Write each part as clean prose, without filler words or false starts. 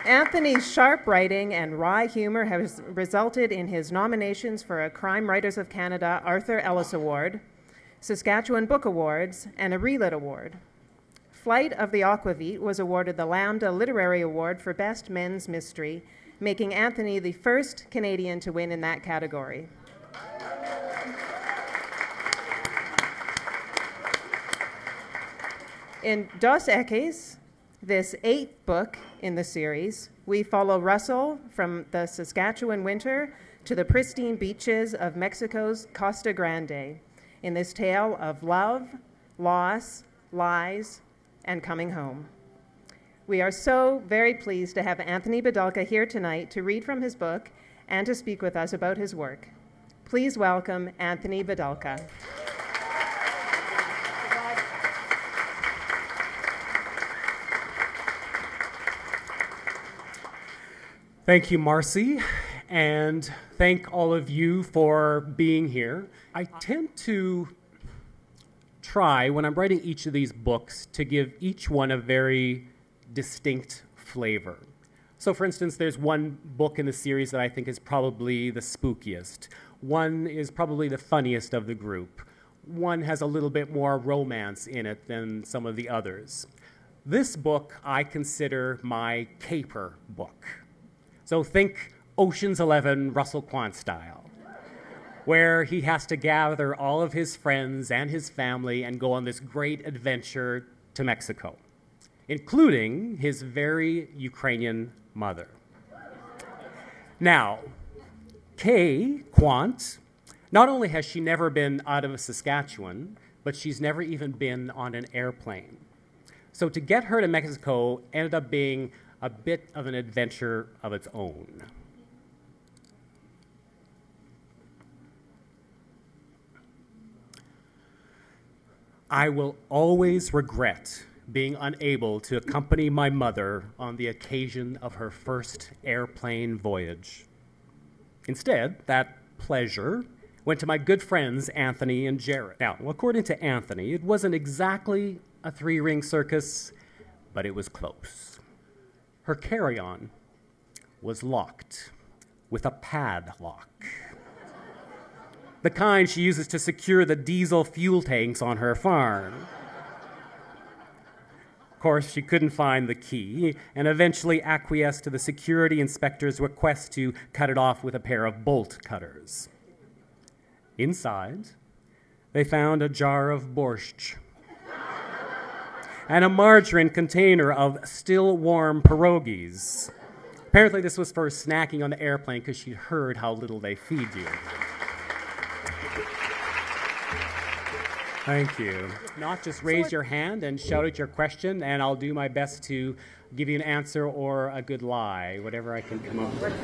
Anthony's sharp writing and wry humor has resulted in his nominations for a Crime Writers of Canada Arthur Ellis Award, Saskatchewan Book Awards, and a Relit Award. Flight of the Aquavit was awarded the Lambda Literary Award for Best Men's Mystery, making Anthony the first Canadian to win in that category. In Dos Equis, this 8th book in the series, we follow Russell from the Saskatchewan winter to the pristine beaches of Mexico's Costa Grande in this tale of love, loss, lies, and coming home. We are so very pleased to have Anthony Bedalka here tonight to read from his book and to speak with us about his work. Please welcome Anthony Bedalka. Thank you, Marcy, and thank all of you for being here. I tend to try, when I'm writing each of these books, to give each one a very distinct flavor. So, for instance, there's one book in the series that I think is probably the spookiest. One is probably the funniest of the group. One has a little bit more romance in it than some of the others. This book I consider my caper book. So think Ocean's 11 Russell Quant style, where he has to gather all of his friends and his family and go on this great adventure to Mexico, including his very Ukrainian mother. Now, Kay Quant, not only has she never been out of Saskatchewan, but she's never even been on an airplane. So to get her to Mexico ended up being a bit of an adventure of its own. I will always regret being unable to accompany my mother on the occasion of her first airplane voyage. Instead, that pleasure went to my good friends Anthony and Jared. Now, according to Anthony, it wasn't exactly a three-ring circus, but it was close. Her carry-on was locked with a padlock, the kind she uses to secure the diesel fuel tanks on her farm. Of course, she couldn't find the key and eventually acquiesced to the security inspector's request to cut it off with a pair of bolt cutters. Inside, they found a jar of borscht and a margarine container of still warm pierogies. Apparently this was for snacking on the airplane because she'd heard how little they feed you. Thank you. Not just raise your hand and shout out your question, and I'll do my best to give you an answer or a good lie, whatever I can come up with.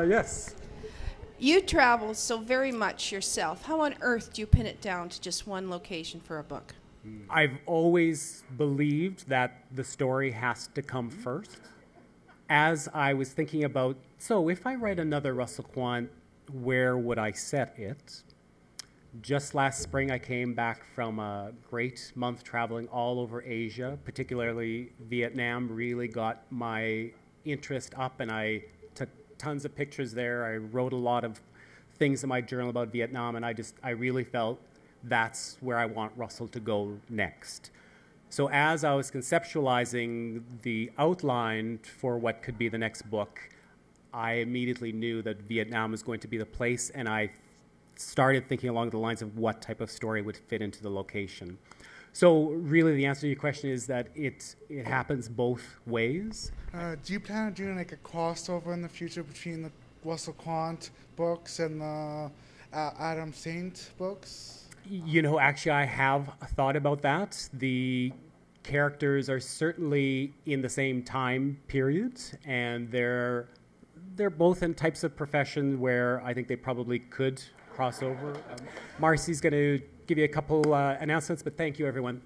Yes. You travel so very much yourself. How on earth do you pin it down to just one location for a book? I've always believed that the story has to come first. As I was thinking about, so if I write another Russell Quant, where would I set it? Just last spring, I came back from a great month traveling all over Asia, particularly Vietnam really got my interest up, and I took tons of pictures there. I wrote a lot of things in my journal about Vietnam, and I really felt that's where I want Russell to go next. So as I was conceptualizing the outline for what could be the next book, I immediately knew that Vietnam was going to be the place, and I started thinking along the lines of what type of story would fit into the location. So really the answer to your question is that it happens both ways. Do you plan on doing like a crossover in the future between the Russell Quant books and the Adam Saint books? You know, actually, I have thought about that. The characters are certainly in the same time period, and they're both in types of profession where I think they probably could cross over. Marcy's going to give you a couple announcements, but thank you, everyone.